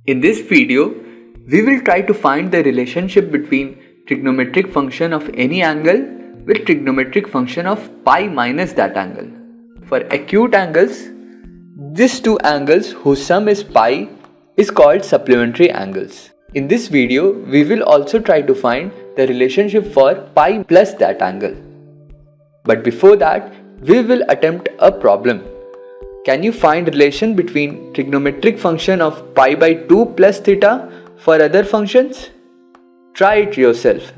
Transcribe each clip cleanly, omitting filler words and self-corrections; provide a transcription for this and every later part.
In this video, we will try to find the relationship between trigonometric function of any angle with trigonometric function of pi minus that angle. For acute angles, these two angles whose sum is pi is called supplementary angles. In this video, we will also try to find the relationship for pi plus that angle. But before that, we will attempt a problem. Can you find relation between trigonometric function of pi by 2 plus theta for other functions? Try it yourself.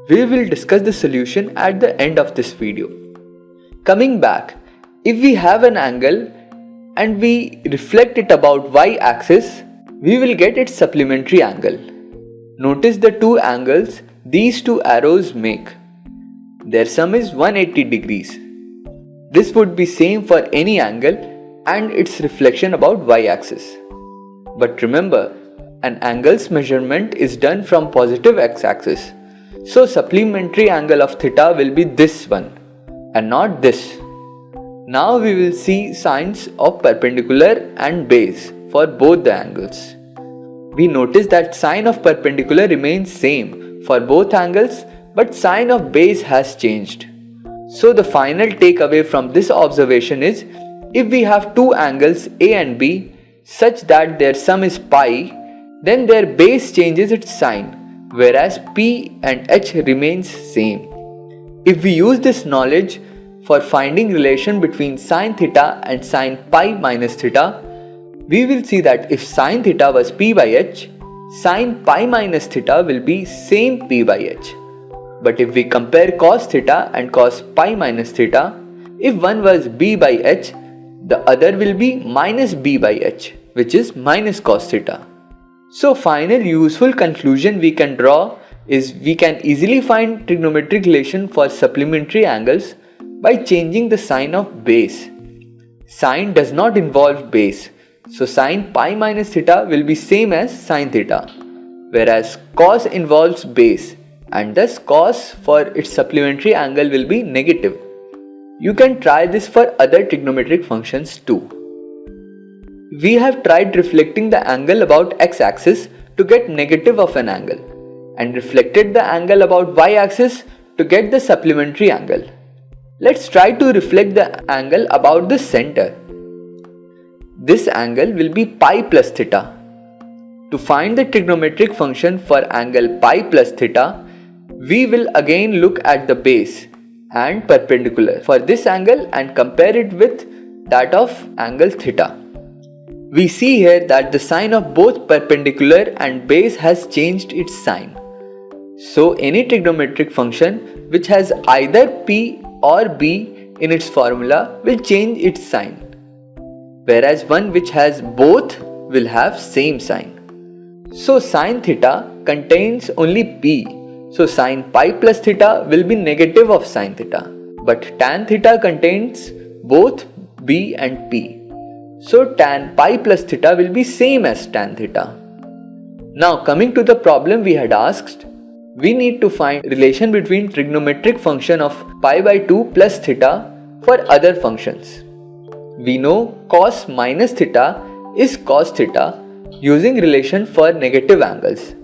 We will discuss the solution at the end of this video. Coming back, if we have an angle and we reflect it about y-axis, we will get its supplementary angle. Notice the two angles these two arrows make. Their sum is 180 degrees. This would be same for any angle and its reflection about y-axis. But remember, an angle's measurement is done from positive x-axis. So supplementary angle of theta will be this one and not this. Now we will see signs of perpendicular and base for both the angles. We notice that sign of perpendicular remains same for both angles, but sign of base has changed. So the final takeaway from this observation is, if we have two angles A and B such that their sum is pi, then their base changes its sign, whereas P and H remains same. If we use this knowledge for finding relation between sin theta and sin pi minus theta, we will see that if sin theta was P by H, sin pi minus theta will be same P by H. But if we compare cos theta and cos pi minus theta, if one was B by H, the other will be minus B by H, which is minus cos theta. So final useful conclusion we can draw is we can easily find trigonometric relation for supplementary angles by changing the sign of base. Sin does not involve base, so sin pi minus theta will be same as sin theta, whereas cos involves base and thus cos for its supplementary angle will be negative. You can try this for other trigonometric functions too. We have tried reflecting the angle about x-axis to get negative of an angle and reflected the angle about y-axis to get the supplementary angle. Let's try to reflect the angle about the center. This angle will be pi plus theta. To find the trigonometric function for angle pi plus theta, we will again look at the base and perpendicular for this angle and compare it with that of angle theta. We see here that the sign of both perpendicular and base has changed its sign. So any trigonometric function which has either P or B in its formula will change its sign, whereas one which has both will have same sign. So sin theta contains only P. So sin pi plus theta will be negative of sin theta, but tan theta contains both B and P. So tan pi plus theta will be same as tan theta. Now coming to the problem we had asked, we need to find relation between trigonometric function of pi by 2 plus theta for other functions. We know cos minus theta is cos theta using relation for negative angles,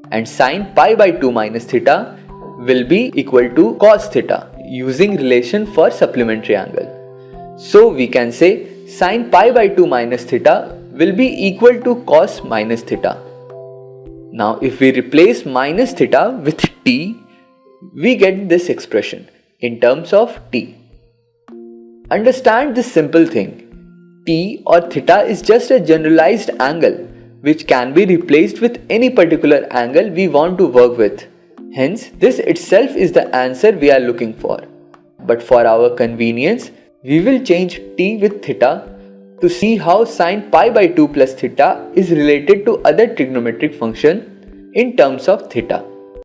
and sin pi by 2 minus theta will be equal to cos theta using relation for supplementary angle. So we can say sin pi by 2 minus theta will be equal to cos minus theta. Now if we replace minus theta with t, we get this expression in terms of t. Understand this simple thing. T or theta is just a generalized angle which can be replaced with any particular angle we want to work with. Hence, this itself is the answer we are looking for. But for our convenience, we will change t with theta to see how sin pi by 2 plus theta is related to other trigonometric function in terms of theta.